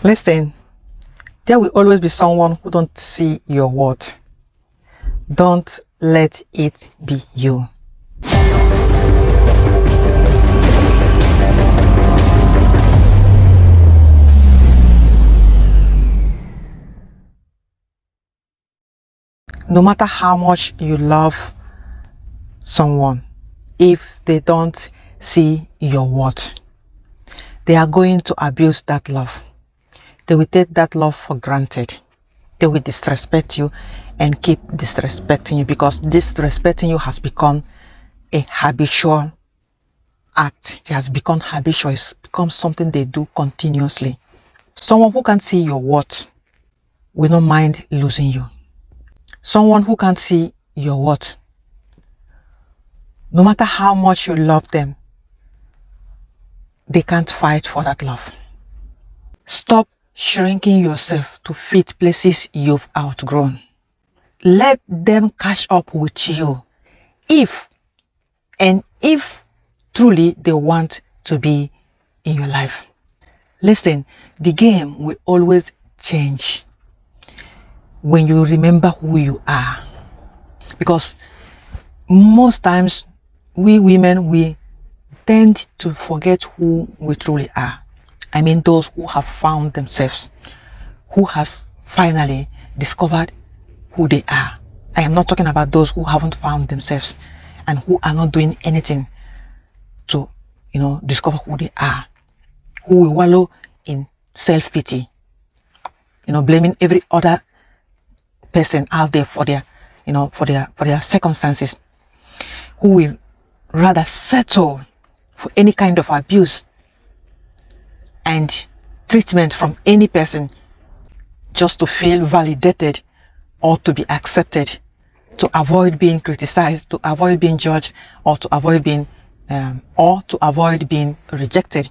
Listen, there will always be someone who don't see your worth. Don't let it be you. No matter how much you love someone, if they don't see your worth, they are going to abuse that love. They will take that love for granted. They will disrespect you and keep disrespecting you, because disrespecting you has become a habitual act. It has become habitual. It's become something they do continuously. Someone who can't see your worth will not mind losing you. Someone who can't see your worth, no matter how much you love them, they can't fight for that love. Stop shrinking yourself to fit places you've outgrown. Let them catch up with you if truly they want to be in your life. Listen, the game will always change when you remember who you are, because most times we women, we tend to forget who we truly are. I mean, those who have found themselves, who has finally discovered who they are. I am not talking about those who haven't found themselves and who are not doing anything to, discover who they are, who will wallow in self-pity, blaming every other person out there for their, for their circumstances, who will rather settle for any kind of abuse and treatment from any person just to feel validated or to be accepted, to avoid being criticized, to avoid being judged, or to avoid being rejected.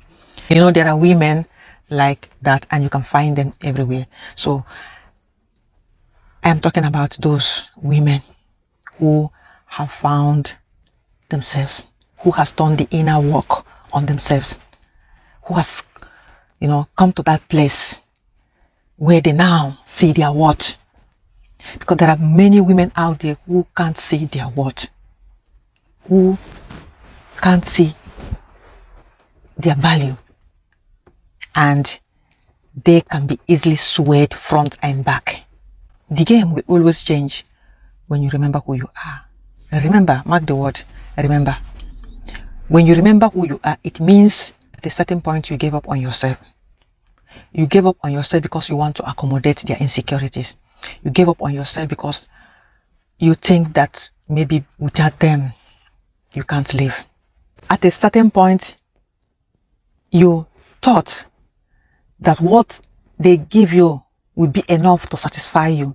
There are women like that, and you can find them everywhere. So I am talking about those women who have found themselves, who has done the inner work on themselves, who has, come to that place where they now see their worth. Because there are many women out there who can't see their worth, who can't see their value, and they can be easily swayed front and back. The game will always change when you remember who you are. Remember, mark the word, remember. When you remember who you are, it means at a certain point you gave up on yourself. You gave up on yourself because you want to accommodate their insecurities. You gave up on yourself because you think that maybe without them, you can't live. At a certain point, you thought that what they give you will be enough to satisfy you.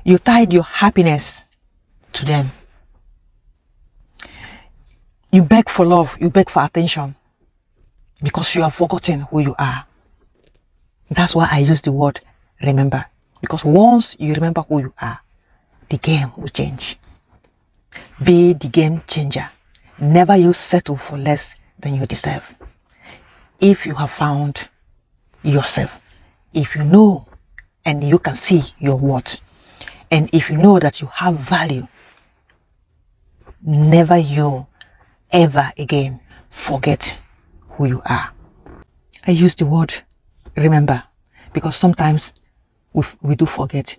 You tied your happiness to them. You beg for love, you beg for attention, because you have forgotten who you are. That's why I use the word remember, because once you remember who you are, the game will change. Be the game changer. Never you settle for less than you deserve. If you have found yourself, if you know and you can see your worth, and if you know that you have value, never you ever again forget who you are. I use the word remember because sometimes we do forget.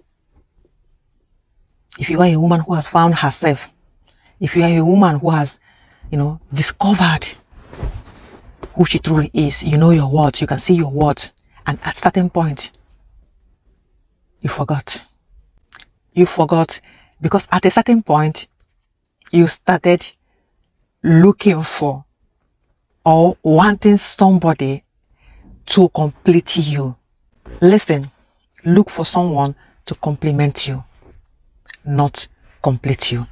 If you are a woman who has found herself, if you are a woman who has, discovered who she truly is, you know your worth, you can see your worth, and at a certain point, you forgot. You forgot because at a certain point, you started looking for or wanting somebody to complete you. Listen, look for someone to compliment you, not complete you.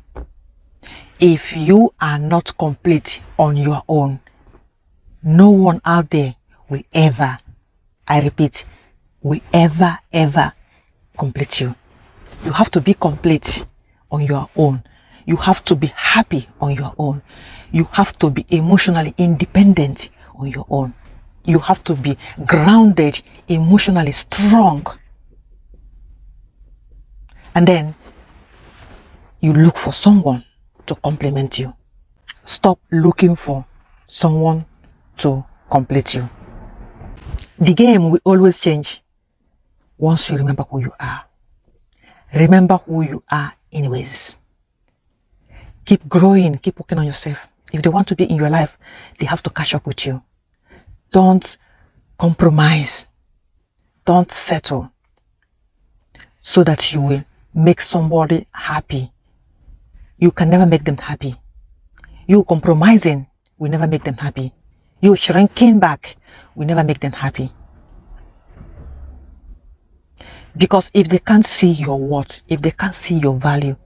If you are not complete on your own, no one out there will ever, I repeat, will ever complete you. You have to be complete on your own. You have to be happy on your own. You have to be emotionally independent on your own. You have to be grounded, emotionally strong. And then you look for someone to compliment you. Stop looking for someone to complete you. The game will always change once you remember who you are. Remember who you are anyways. Keep growing, keep working on yourself. If they want to be in your life, they have to catch up with you. Don't compromise. Don't settle so that you will make somebody happy. You can never make them happy. You compromising will never make them happy. You shrinking back will never make them happy. Because if they can't see your worth, if they can't see your value,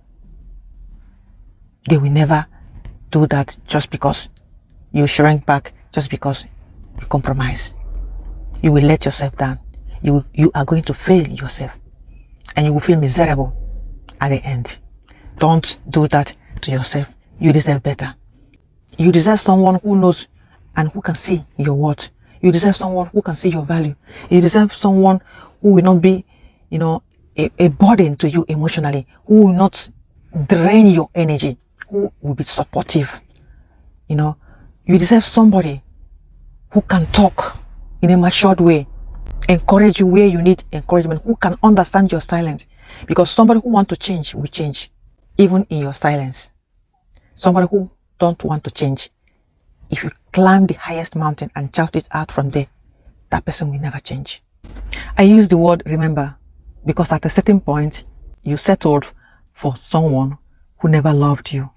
they will never do that just because you shrink back, just because you compromise. You will let yourself down. You are going to fail yourself. And you will feel miserable at the end. Don't do that to yourself. You deserve better. You deserve someone who knows and who can see your worth. You deserve someone who can see your value. You deserve someone who will not be, a burden to you emotionally, who will not drain your energy, who will be supportive. You deserve somebody who can talk in a matured way, encourage you where you need encouragement, who can understand your silence. Because somebody who wants to change will change, even in your silence. Somebody who don't want to change, if you climb the highest mountain and shout it out from there, that person will never change. I use the word remember because at a certain point, you settled for someone who never loved you.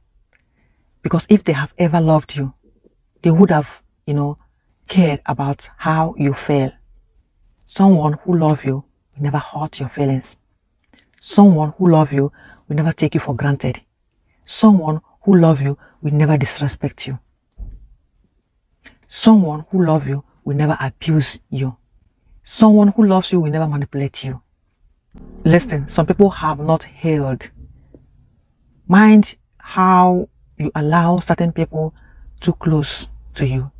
Because if they have ever loved you, they would have, cared about how you feel. Someone who loves you will never hurt your feelings. Someone who loves you will never take you for granted. Someone who loves you will never disrespect you. Someone who loves you will never abuse you. Someone who loves you will never manipulate you. Listen, some people have not healed. Mind how you allow certain people too close to you.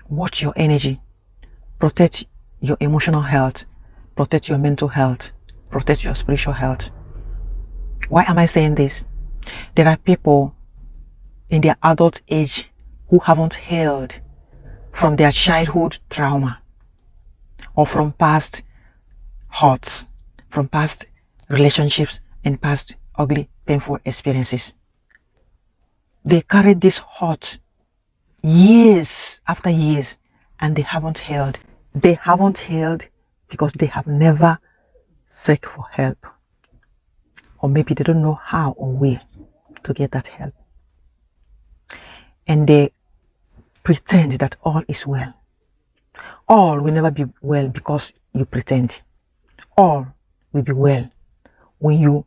Watch your energy. Protect your emotional health. Protect your mental health. Protect your spiritual health. Why am I saying this? There are people in their adult age who haven't healed from their childhood trauma or from past hurts, from past relationships and past ugly, painful experiences. They carried this hurt years after years and they haven't healed. They haven't healed because they have never sought for help. Or maybe they don't know how or where to get that help. And they pretend that all is well. All will never be well because you pretend. All will be well when you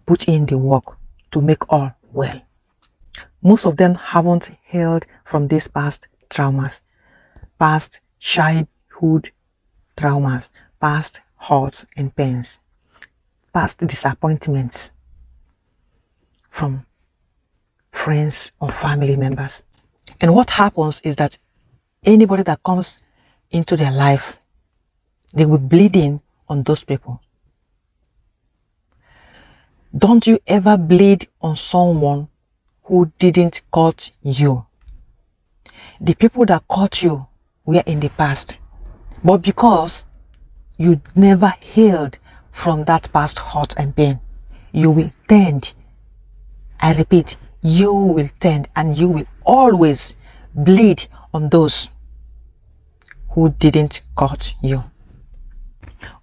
put in the work to make all well. Most of them haven't healed from these past traumas, past childhood traumas, past hurts and pains, past disappointments from friends or family members. And what happens is that anybody that comes into their life, they will bleed in on those people. Don't you ever bleed on someone who didn't cut you. The people that cut you were in the past, but because you never healed from that past hurt and pain, you will tend, I repeat, you will tend and you will always bleed on those who didn't cut you.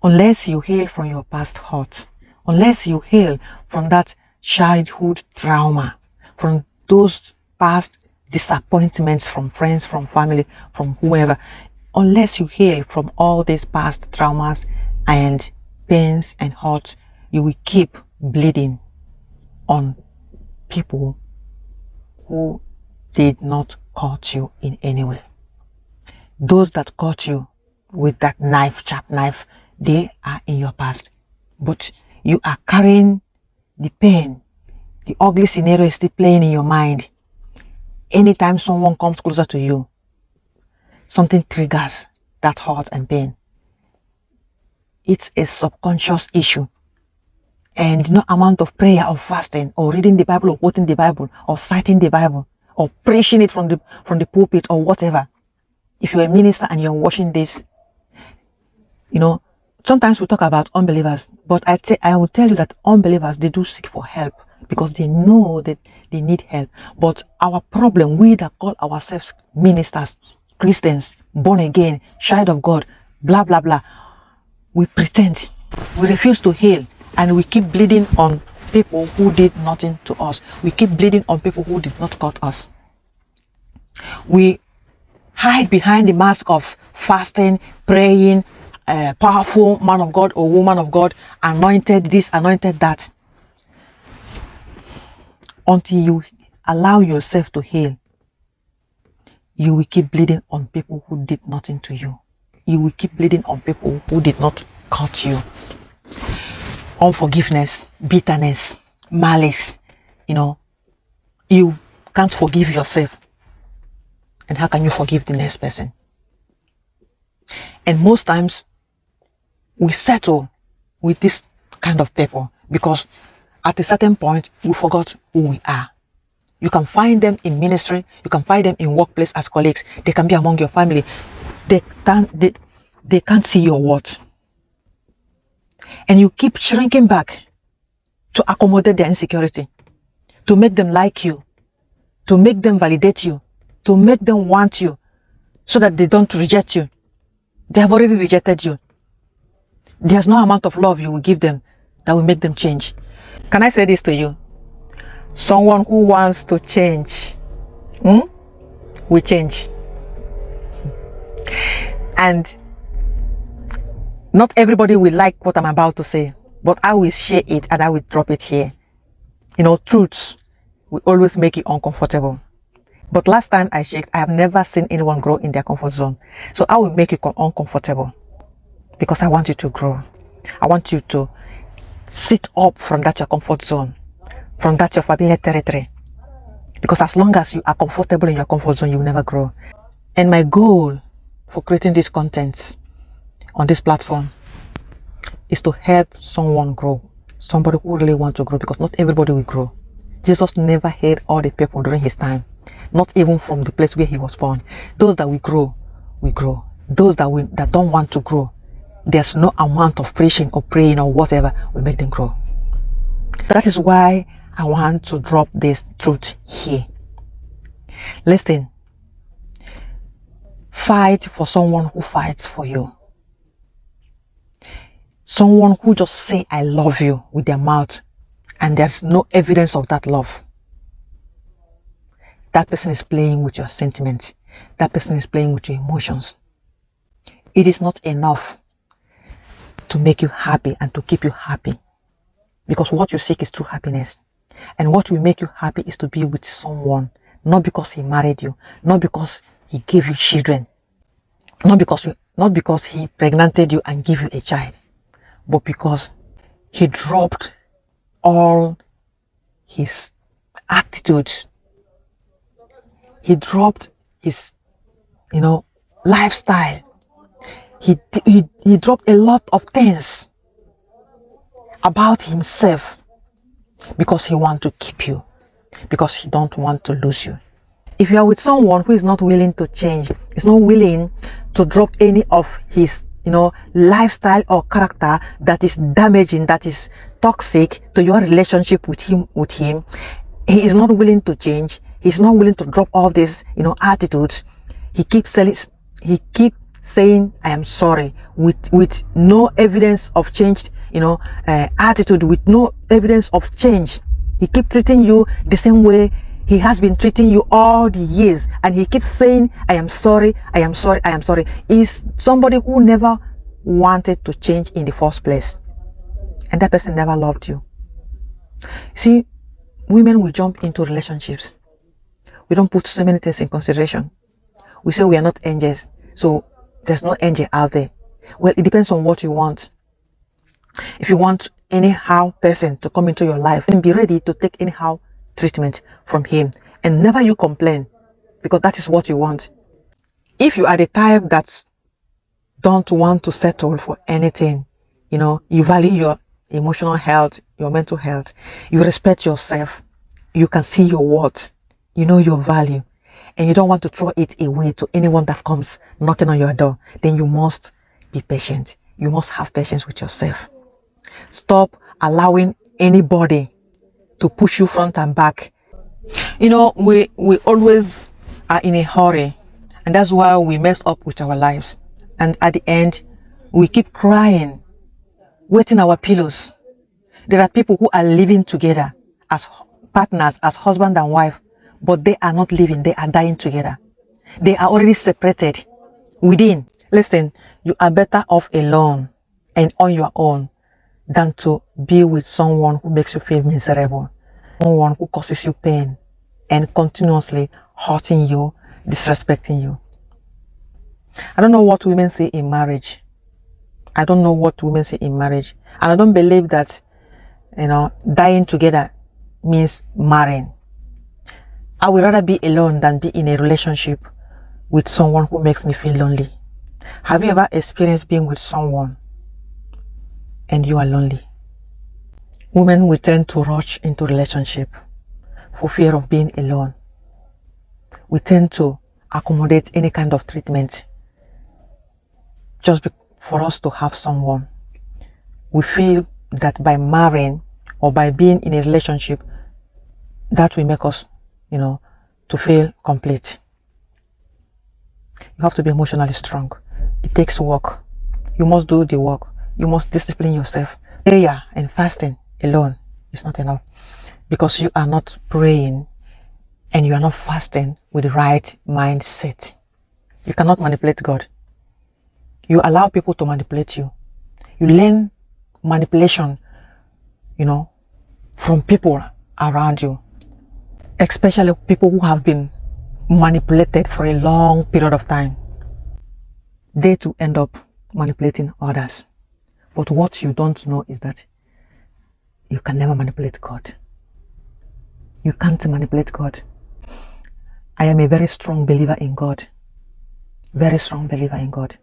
Unless you heal from your past hurt, unless you heal from that childhood trauma, from those past disappointments from friends, from family, from whoever, unless you heal from all these past traumas and pains and hurts, you will keep bleeding on people who did not cut you in any way. Those that cut you with that knife, sharp knife, they are in your past. But you are carrying the pain. The ugly scenario is still playing in your mind. Anytime someone comes closer to you, something triggers that hurt and pain. It's a subconscious issue. And no amount of prayer or fasting or reading the Bible or quoting the Bible or citing the Bible or preaching it from the pulpit or whatever. If you're a minister and you're watching this, sometimes we talk about unbelievers, but I will tell you that unbelievers, they do seek for help because they know that they need help. But our problem, we that call ourselves ministers, Christians, born again, child of God, blah, blah, blah, we pretend. We refuse to heal, and we keep bleeding on people who did nothing to us. We keep bleeding on people who did not cut us. We hide behind the mask of fasting, praying, powerful man of God or woman of God, anointed this, anointed that. Until you allow yourself to heal, you will keep bleeding on people who did nothing to you. You will keep bleeding on people who did not cut you. Unforgiveness, bitterness, malice, you can't forgive yourself. And how can you forgive the next person? And most times, we settle with this kind of people because at a certain point, we forgot who we are. You can find them in ministry. You can find them in workplace as colleagues. They can be among your family. They can't see your worth. And you keep shrinking back to accommodate their insecurity, to make them like you, to make them validate you, to make them want you, so that they don't reject you. They have already rejected you. There's no amount of love you will give them that will make them change. Can I say this to you? Someone who wants to change will change. And not everybody will like what I'm about to say, but I will share it and I will drop it here. Truths will always make you uncomfortable. But last time I checked, I have never seen anyone grow in their comfort zone. So I will make you uncomfortable because I want you to grow. I want you to sit up from that your comfort zone, from that your familiar territory. Because as long as you are comfortable in your comfort zone, you will never grow. And my goal for creating these contents on this platform is to help someone grow, somebody who really wants to grow, because not everybody will grow. Jesus never hate all the people during his time, not even from the place where he was born. Those that will grow, we grow. Those that don't want to grow, there's no amount of preaching or praying or whatever will make them grow. That is why I want to drop this truth here. Listen, fight for someone who fights for you. Someone who just say I love you with their mouth and there's no evidence of that love. That person is playing with your sentiments. That person is playing with your emotions. It is not enough to make you happy and to keep you happy, because what you seek is true happiness. And what will make you happy is to be with someone, not because he married you, not because he gave you children, not because he pregnanted you and gave you a child, but because he dropped all his attitudes. He dropped his, lifestyle. He dropped a lot of things about himself because he wants to keep you, because he don't want to lose you. If you are with someone who is not willing to change, is not willing to drop any of his, lifestyle or character that is damaging, that is toxic to your relationship with him, he is not willing to change. He's not willing to drop all these, attitudes. He keeps saying, I am sorry, with no evidence of changed, attitude, with no evidence of change. He keeps treating you the same way he has been treating you all the years. And he keeps saying, I am sorry, I am sorry, I am sorry. Is somebody who never wanted to change in the first place. And that person never loved you. See, women will jump into relationships. We don't put so many things in consideration. We say we are not angels, so there's no angel out there. Well, it depends on what you want. If you want anyhow person to come into your life, then be ready to take anyhow treatment from him. And never you complain, because that is what you want. If you are the type that don't want to settle for anything, you value your emotional health, your mental health, you respect yourself, you can see your worth, you know your value, and you don't want to throw it away to anyone that comes knocking on your door, then you must be patient. You must have patience with yourself. Stop allowing anybody to push you front and back. We always are in a hurry, and that's why we mess up with our lives. And at the end, we keep crying, wetting our pillows. There are people who are living together as partners, as husband and wife, but they are not living, they are dying together. They are already separated within. Listen, you are better off alone and on your own than to be with someone who makes you feel miserable, someone who causes you pain and continuously hurting you, disrespecting you. I don't know what women say in marriage. I don't know what women say in marriage. And I don't believe that, dying together means marrying. I would rather be alone than be in a relationship with someone who makes me feel lonely. Have you ever experienced being with someone and you are lonely? Women will tend to rush into relationship for fear of being alone. We tend to accommodate any kind of treatment just for us to have someone. We feel that by marrying or by being in a relationship, that will make us, to feel complete. You have to be emotionally strong. It takes work. You must do the work. You must discipline yourself. Prayer and fasting alone is not enough, because you are not praying and you are not fasting with the right mindset. You cannot manipulate God. You allow people to manipulate you. You learn manipulation, from people around you, especially people who have been manipulated for a long period of time. They too end up manipulating others. But what you don't know is that you can never manipulate God. You can't manipulate God. I am a very strong believer in God. Very strong believer in God.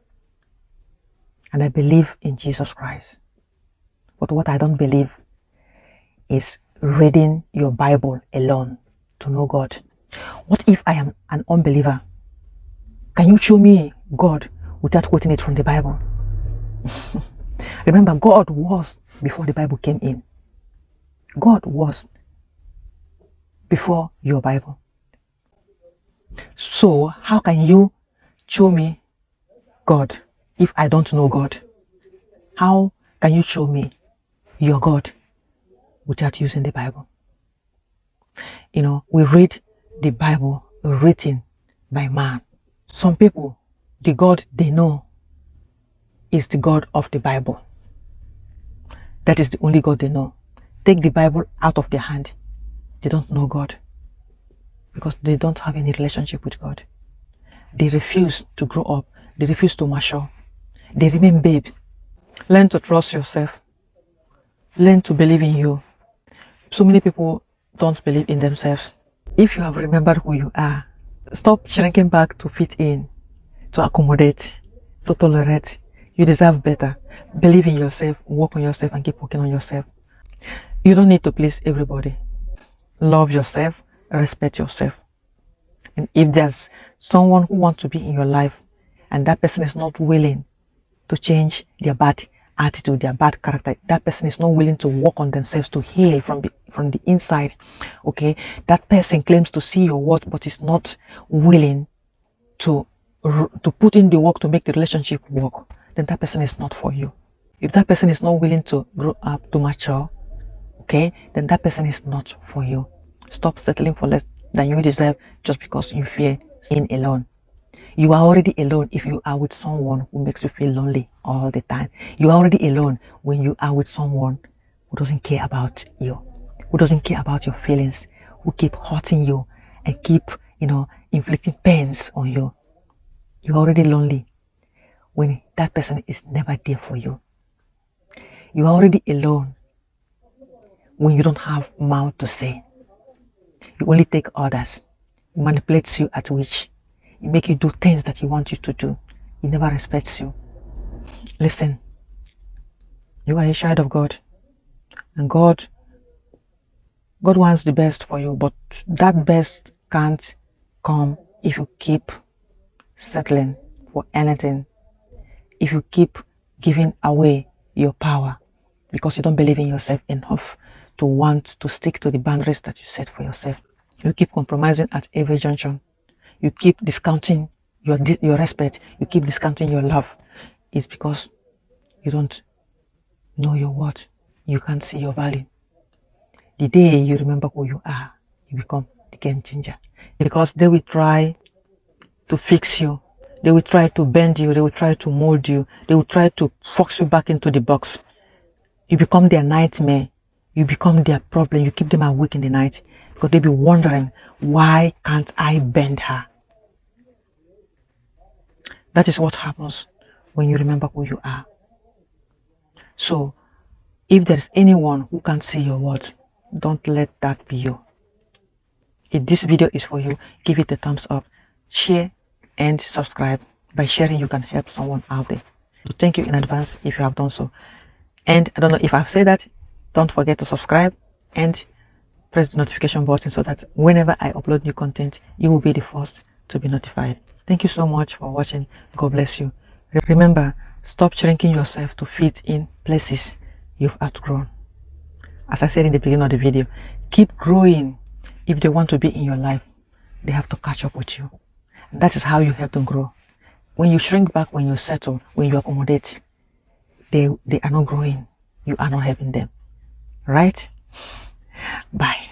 And I believe in Jesus Christ. But what I don't believe is reading your Bible alone to know God. What if I am an unbeliever? Can you show me God without quoting it from the Bible? Remember, God was before the Bible came in. God was before your Bible. So how can you show me God if I don't know God? How can you show me your God without using the Bible? We read the Bible written by man. Some people, the God they know is the God of the Bible. That is the only God they know. Take the Bible out of their hand. They don't know God because they don't have any relationship with God. They refuse to grow up. They refuse to mature. They remain babes. Learn to trust yourself. Learn to believe in you. So many people don't believe in themselves. If you have remembered who you are, stop shrinking back to fit in, to accommodate, to tolerate. You deserve better. Believe in yourself, work on yourself, and keep working on yourself. You don't need to please everybody. Love yourself, respect yourself. And if there's someone who wants to be in your life and that person is not willing to change their bad attitude, their bad character, that person is not willing to work on themselves to heal from the inside, okay, that person claims to see your worth but is not willing to put in the work to make the relationship work, then that person is not for you. If that person is not willing to grow up, to mature, okay, then that person is not for you. Stop settling for less than you deserve just because you fear staying alone. You are already alone if you are with someone who makes you feel lonely all the time. You are already alone when you are with someone who doesn't care about you, who doesn't care about your feelings, who keep hurting you and keep, inflicting pains on you. You're already lonely when that person is never there for you. You are already alone when you don't have mouth to say. You only take orders. It manipulates you at which He make you do things that he wants you to do. He never respects you. Listen, you are a child of God, and God wants the best for you, but that best can't come if you keep settling for anything, if you keep giving away your power because you don't believe in yourself enough to want to stick to the boundaries that you set for yourself. You keep compromising at every junction. You keep discounting your respect. You keep discounting your love. It's because you don't know your worth. You can't see your value. The day you remember who you are, you become the game changer. Because they will try to fix you. They will try to bend you. They will try to mold you. They will try to force you back into the box. You become their nightmare. You become their problem. You keep them awake in the night because they'll be wondering, why can't I bend her? That is what happens when you remember who you are. So, if there's anyone who can't see your words, don't let that be you. If this video is for you, give it a thumbs up, share and subscribe. By sharing, you can help someone out there. So thank you in advance if you have done so. And I don't know if I've said that, don't forget to subscribe and press the notification button so that whenever I upload new content, you will be the first to be notified. Thank you so much for watching. God bless you. Remember, stop shrinking yourself to fit in places you've outgrown. As I said in the beginning of the video, keep growing. If they want to be in your life, they have to catch up with you. That is how you help them grow. When you shrink back, when you settle, when you accommodate, they are not growing. You are not helping them. Right? Bye.